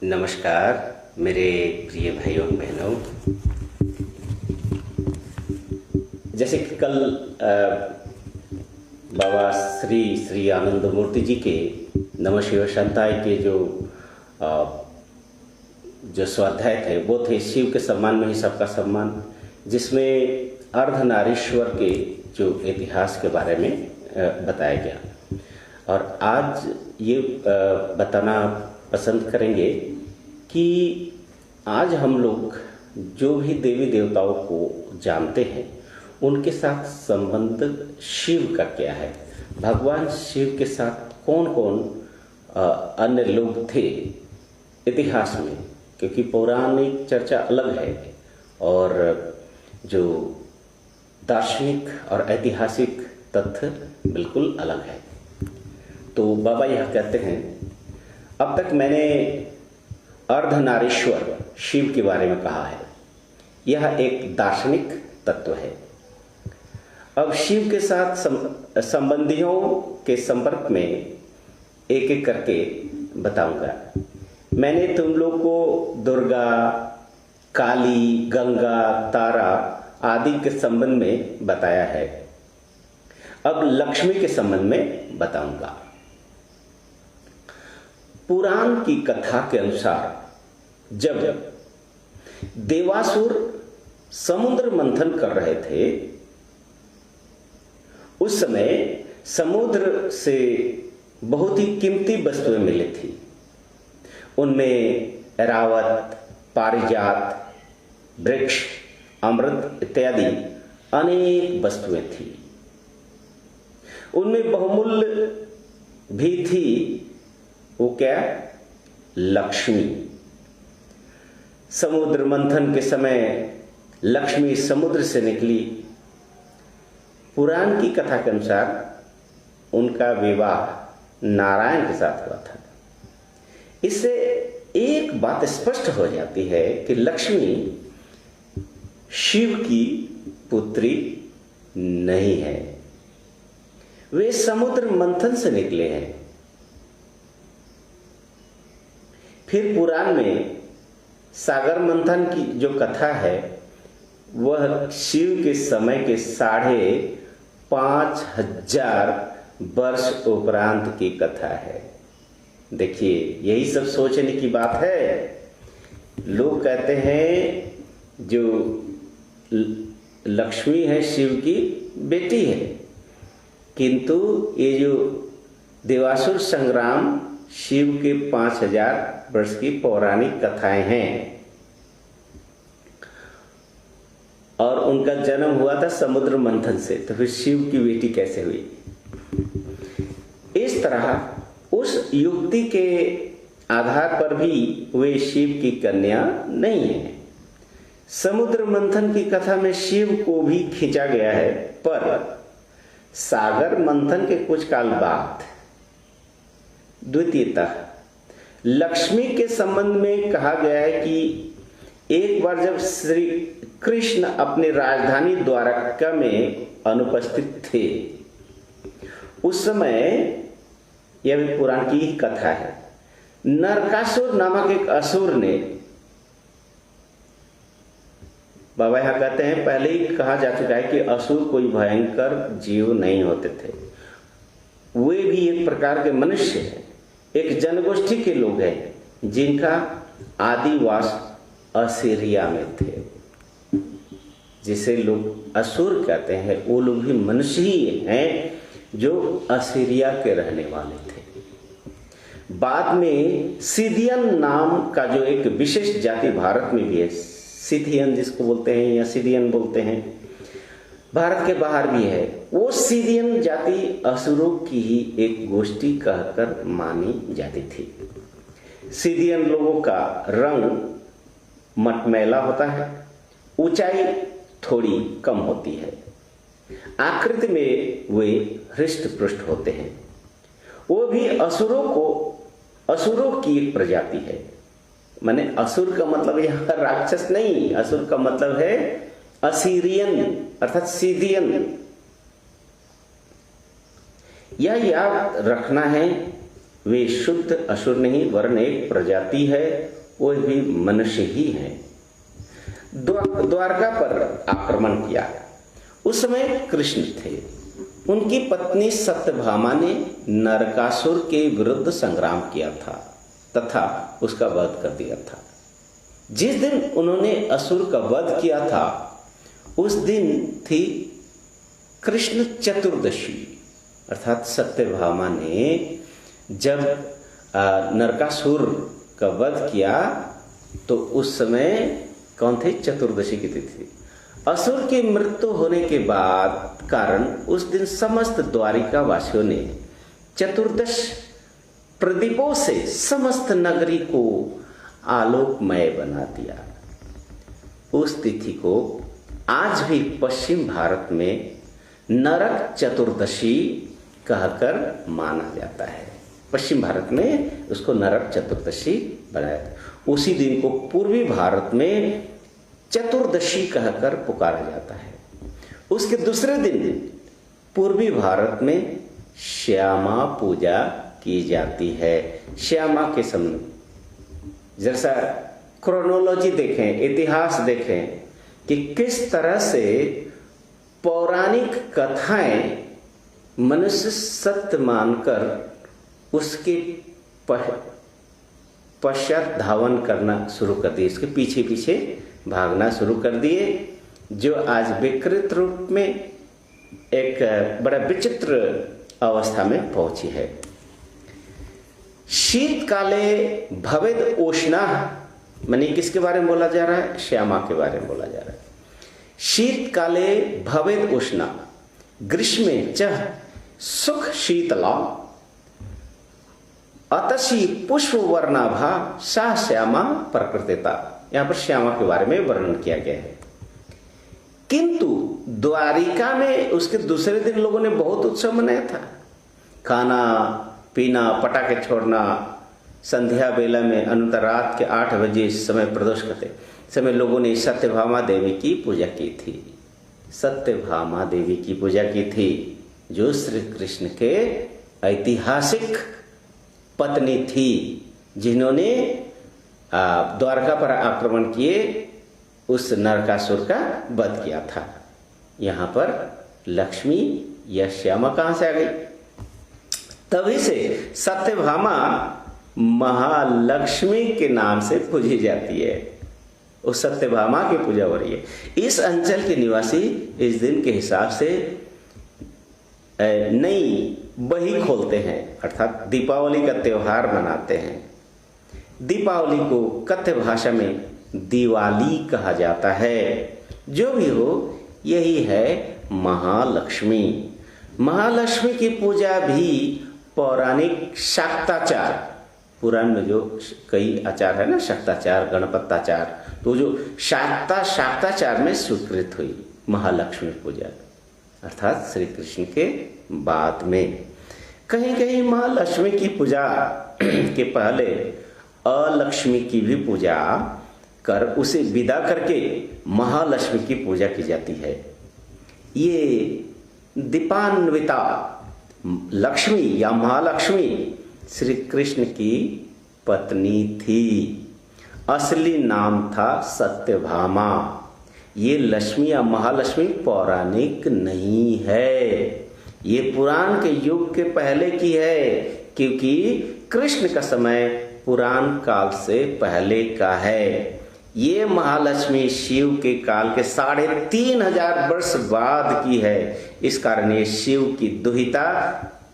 नमस्कार मेरे प्रिय भाइयों बहनों। जैसे कि कल बाबा श्री श्री आनंद मूर्ति जी के नमः शिवाय संताय के जो स्वाध्याय थे वो थे शिव के सम्मान में ही सबका सम्मान, जिसमें अर्धनारीश्वर के जो इतिहास के बारे में बताया गया। और आज ये बताना पसंद करेंगे कि आज हम लोग जो भी देवी देवताओं को जानते हैं उनके साथ संबंध शिव का क्या है, भगवान शिव के साथ कौन कौन अन्य लोग थे इतिहास में, क्योंकि पौराणिक चर्चा अलग है और जो दार्शनिक और ऐतिहासिक तथ्य बिल्कुल अलग है। तो बाबा यह कहते हैं, अब तक मैंने अर्धनारीश्वर शिव के बारे में कहा है, यह एक दार्शनिक तत्व है। अब शिव के साथ संबंधियों के संपर्क में एक एक करके बताऊंगा। मैंने तुम लोग को दुर्गा, काली, गंगा, तारा आदि के संबंध में बताया है। अब लक्ष्मी के संबंध में बताऊंगा। पुराण की कथा के अनुसार जब देवासुर समुद्र मंथन कर रहे थे, उस समय समुद्र से बहुत ही कीमती वस्तुएं मिली थी। उनमें रावत, पारिजात, वृक्ष, अमृत इत्यादि अनेक वस्तुएं थी। उनमें बहुमूल्य भी थी वो क्या? लक्ष्मी। समुद्र मंथन के समय लक्ष्मी समुद्र से निकली। पुराण की कथा के अनुसार उनका विवाह नारायण के साथ हुआ था। इससे एक बात स्पष्ट हो जाती है कि लक्ष्मी शिव की पुत्री नहीं है, वे समुद्र मंथन से निकले हैं। फिर पुराण में सागर मंथन की जो कथा है वह शिव के समय के 5,500 वर्ष उपरांत की कथा है। देखिए, यही सब सोचने की बात है। लोग कहते हैं जो लक्ष्मी है शिव की बेटी है, किंतु ये जो देवासुर संग्राम शिव के 5,000 वर्ष की पौराणिक कथाएं हैं और उनका जन्म हुआ था समुद्र मंथन से, तो फिर शिव की बेटी कैसे हुई? इस तरह उस युक्ति के आधार पर भी वे शिव की कन्या नहीं है। समुद्र मंथन की कथा में शिव को भी खींचा गया है, पर सागर मंथन के कुछ काल बाद द्वितीयतः लक्ष्मी के संबंध में कहा गया है कि एक बार जब श्री कृष्ण अपनी राजधानी द्वारका में अनुपस्थित थे, उस समय, यह भी पुराण की ही कथा है, नरकासुर नामक एक असुर ने, बाबा यहां कहते हैं पहले ही कहा जा चुका है कि असुर कोई भयंकर जीव नहीं होते थे, वे भी एक प्रकार के मनुष्य हैं, एक जनगोष्ठी के लोग हैं जिनका आदिवास असीरिया में थे। जिसे लोग असुर कहते हैं वो लोग भी मनुष्य ही हैं जो असीरिया के रहने वाले थे। बाद में सिदियन नाम का जो एक विशेष जाति भारत में भी है, सिथियन जिसको बोलते हैं या सिदियन बोलते हैं, भारत के बाहर भी है। वो सिदियन जाति असुरों की ही एक गोष्ठी कहकर मानी जाती थी। सिदियन लोगों का रंग मटमैला होता है, ऊंचाई थोड़ी कम होती है, आकृति में वे हृष्ट पृष्ठ होते हैं। वो भी असुरों की एक प्रजाति है। माने असुर का मतलब यह राक्षस नहीं, असुर का मतलब है असीरियन अर्थात सिदियन। यह याद रखना है वे शुद्ध असुर नहीं वरन एक प्रजाति है, वो भी मनुष्य ही है। द्वारका पर आक्रमण किया। उस समय कृष्ण थे। उनकी पत्नी सत्यभामा ने नरकासुर के विरुद्ध संग्राम किया था तथा उसका वध कर दिया था। जिस दिन उन्होंने असुर का वध किया था उस दिन थी कृष्ण चतुर्दशी, अर्थात सत्यभामा ने जब नरकासुर का वध किया तो उस समय कौन थे? चतुर्दशी की तिथि। असुर की मृत्यु होने के बाद कारण उस दिन समस्त द्वारिका वासियों ने चतुर्दश प्रदीपों से समस्त नगरी को आलोकमय बना दिया। उस तिथि को आज भी पश्चिम भारत में नरक चतुर्दशी कहकर माना जाता है। पश्चिम भारत में उसको नरक चतुर्दशी बनाया था। उसी दिन को पूर्वी भारत में चतुर्दशी कहकर पुकारा जाता है। उसके दूसरे दिन पूर्वी भारत में श्यामा पूजा की जाती है। श्यामा के समय जैसा क्रोनोलॉजी देखें, इतिहास देखें कि किस तरह से पौराणिक कथाएं मनुष्य सत्य मानकर उसके पश्चात धावन करना शुरू कर दिए, इसके पीछे पीछे भागना शुरू कर दिए, जो आज विकृत रूप में एक बड़ा विचित्र अवस्था में पहुंची है। शीतकाले भवेद ओष्णा, माने किसके बारे में बोला जा रहा है? श्यामा के बारे में बोला जा रहा है। शीतकाले भवेद उष्णा ग्रीष्मे च सुख शीतला अतसी पुष्प वर्णाभा सा श्यामा प्रकृतिता। यहां पर श्यामा के बारे में वर्णन किया गया है। किंतु द्वारिका में उसके दूसरे दिन लोगों ने बहुत उत्सव मनाया था। खाना पीना, पटाखे छोड़ना, संध्या बेला में अनंत रात के 8 बजे समय प्रदोष करते समय लोगों ने सत्यभामा देवी की पूजा की थी। सत्यभामा देवी की पूजा की थी जो श्री कृष्ण के ऐतिहासिक पत्नी थी, जिन्होंने द्वारका पर आक्रमण किए उस नरकासुर का वध किया था। यहाँ पर लक्ष्मी या श्यामा कहाँ से आ गई? तभी से सत्यभामा महालक्ष्मी के नाम से पूजी जाती है। उस सत्यभामा की पूजा हो रही है। इस अंचल के निवासी इस दिन के हिसाब से नई बही खोलते हैं, अर्थात दीपावली का त्योहार मनाते हैं। दीपावली को कथ्य भाषा में दिवाली कहा जाता है। जो भी हो, यही है महालक्ष्मी। महालक्ष्मी की पूजा भी पौराणिक शाक्ताचार, पुराण में जो कई आचार है ना, शाक्ताचार, गणपताचार, तो जो शाक्ताचार में स्वीकृत हुई महालक्ष्मी पूजा, अर्थात श्री कृष्ण के बाद में। कहीं कहीं महालक्ष्मी की पूजा के पहले अलक्ष्मी की भी पूजा कर उसे विदा करके महालक्ष्मी की पूजा की जाती है। ये दीपान्विता लक्ष्मी या महालक्ष्मी श्री कृष्ण की पत्नी थी। असली नाम था सत्यभामा। ये लक्ष्मी या महालक्ष्मी पौराणिक नहीं है, ये पुराण के युग के पहले की है, क्योंकि कृष्ण का समय पुराण काल से पहले का है। ये महालक्ष्मी शिव के काल के 3500 वर्ष बाद की है। इस कारण ये शिव की दुहिता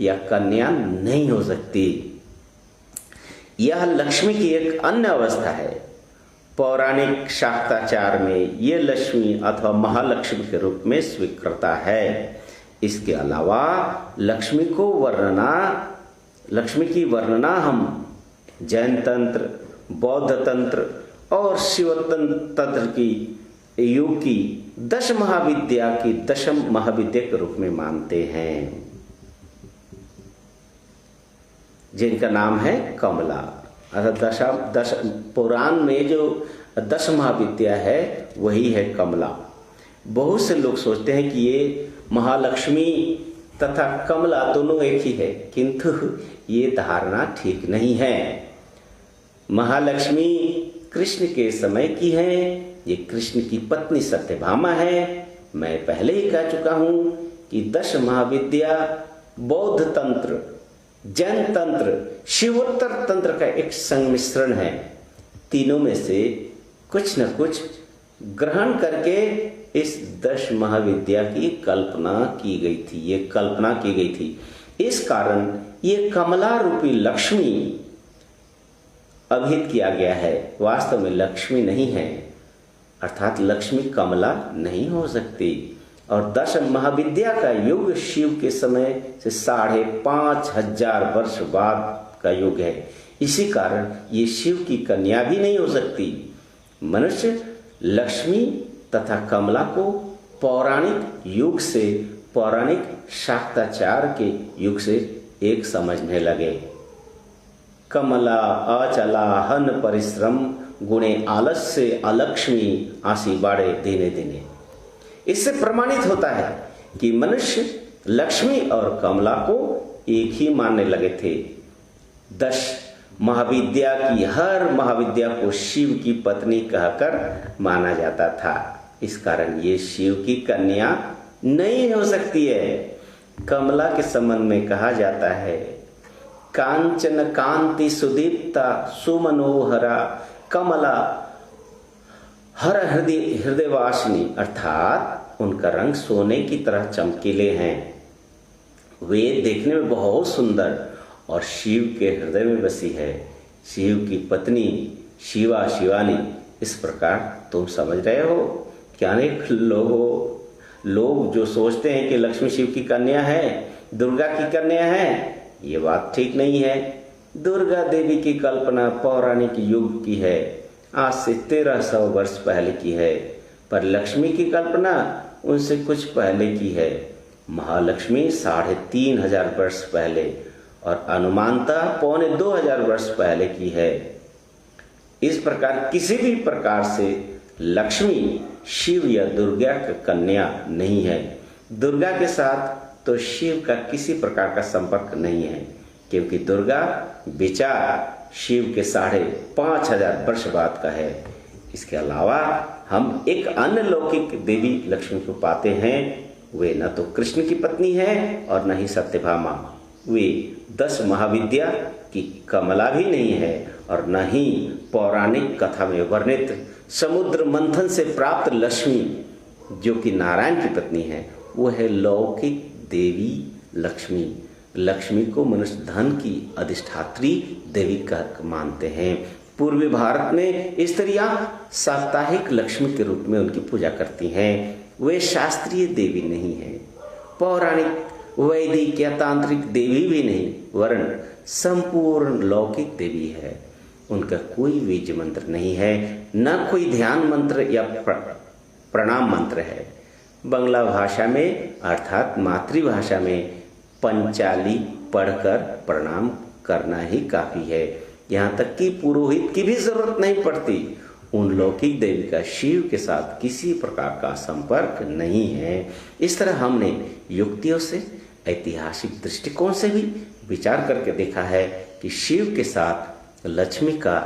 या कन्या नहीं हो सकती। यह लक्ष्मी की एक अन्य अवस्था है। पौराणिक शाक्ताचार में ये लक्ष्मी अथवा महालक्ष्मी के रूप में स्वीकृता है। इसके अलावा लक्ष्मी की वर्णना हम जैन तंत्र, बौद्ध तंत्र और शिव तंत्र की युग की 10 महाविद्या की 10वीं महाविद्या के रूप में मानते हैं, जिनका नाम है कमला। अर्थात पुराण में जो 10 महाविद्या है वही है कमला। बहुत से लोग सोचते हैं कि ये महालक्ष्मी तथा कमला दोनों एक ही है, किंतु ये धारणा ठीक नहीं है। महालक्ष्मी कृष्ण के समय की है, ये कृष्ण की पत्नी सत्यभामा है। मैं पहले ही कह चुका हूं कि 10 महाविद्या बौद्ध तंत्र, जैन तंत्र, शिवोत्तर तंत्र का एक संमिश्रण है। तीनों में से कुछ न कुछ ग्रहण करके इस 10 महाविद्या की कल्पना की गई थी, ये कल्पना की गई थी। इस कारण ये कमला रूपी लक्ष्मी अभिहित किया गया है। वास्तव में लक्ष्मी नहीं है, अर्थात लक्ष्मी कमला नहीं हो सकती। और 10 महाविद्या का युग शिव के समय से 5,500 वर्ष बाद का युग है। इसी कारण ये शिव की कन्या भी नहीं हो सकती। मनुष्य लक्ष्मी तथा कमला को पौराणिक युग से, पौराणिक शाक्ताचार के युग से एक समझने लगे। कमला अचला हन परिश्रम गुणे आलस्य अलक्ष्मी आसी बाड़े दिने दिने। इससे प्रमाणित होता है कि मनुष्य लक्ष्मी और कमला को एक ही मानने लगे थे। 10 महाविद्या की हर महाविद्या को शिव की पत्नी कहकर माना जाता था। इस कारण ये शिव की कन्या नहीं हो सकती है। कमला के संबंध में कहा जाता है, कांचन कांति सुदीप्ता सुमनोहरा कमला हर हृदयवासिनी, अर्थात उनका रंग सोने की तरह चमकीले हैं। वे देखने में बहुत सुंदर और शिव के हृदय में बसी है। शिव की पत्नी शिवा शिवानी, इस प्रकार तुम समझ रहे हो कि अनेक लोग जो सोचते हैं कि लक्ष्मी शिव की कन्या है, दुर्गा की कन्या है, ये बात ठीक नहीं है। दुर्गा देवी की कल्पना पौराणिक युग की है, आज से 1300 वर्ष पहले की है, पर लक्ष्मी की कल्पना उनसे कुछ पहले की है। महालक्ष्मी 3,500 वर्ष पहले और अनुमानतः 2,500 वर्ष पहले की है। इस प्रकार किसी भी प्रकार से लक्ष्मी शिव या दुर्गा का कन्या नहीं है। दुर्गा के साथ तो शिव का किसी प्रकार का संपर्क नहीं है, क्योंकि दुर्गा विचार शिव के 5,500 वर्ष बाद का है। इसके अलावा हम एक अन्य लौकिक देवी लक्ष्मी को पाते हैं। वे न तो कृष्ण की पत्नी है और न ही सत्यभामा। वे 10 महाविद्या की कमला भी नहीं है और न ही पौराणिक कथा में वर्णित समुद्र मंथन से प्राप्त लक्ष्मी, जो कि नारायण की पत्नी है, वो है लौकिक देवी लक्ष्मी। लक्ष्मी को मनुष्य धन की अधिष्ठात्री देवी का मानते हैं। पूर्वी भारत में स्त्रियां साप्ताहिक लक्ष्मी के रूप में उनकी पूजा करती हैं। वे शास्त्रीय देवी नहीं है, पौराणिक वैदिक या तांत्रिक देवी भी नहीं, वरन संपूर्ण लौकिक देवी है। उनका कोई बीज मंत्र नहीं है, न कोई ध्यान मंत्र या प्रणाम मंत्र है। बंगला भाषा में अर्थात मातृभाषा में पंचाली पढ़कर प्रणाम करना ही काफी है। यहाँ तक कि पुरोहित की भी जरूरत नहीं पड़ती। उन लौकिक देवी का शिव के साथ किसी प्रकार का संपर्क नहीं है। इस तरह हमने युक्तियों से, ऐतिहासिक दृष्टिकोण से भी विचार करके देखा है कि शिव के साथ लक्ष्मी का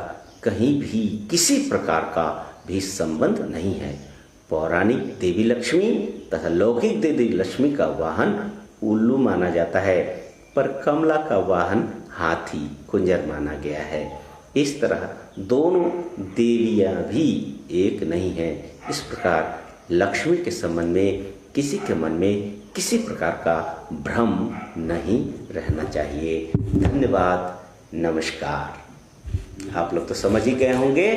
कहीं भी किसी प्रकार का भी संबंध नहीं है। पौराणिक देवी लक्ष्मी तथा लौकिक देवी लक्ष्मी का वाहन उल्लू माना जाता है, पर कमला का वाहन हाथी कुंजर माना गया है। इस तरह दोनों देवियां भी एक नहीं है। इस प्रकार लक्ष्मी के संबंध में किसी के मन में किसी प्रकार का भ्रम नहीं रहना चाहिए। धन्यवाद, नमस्कार। आप लोग तो समझ ही गए होंगे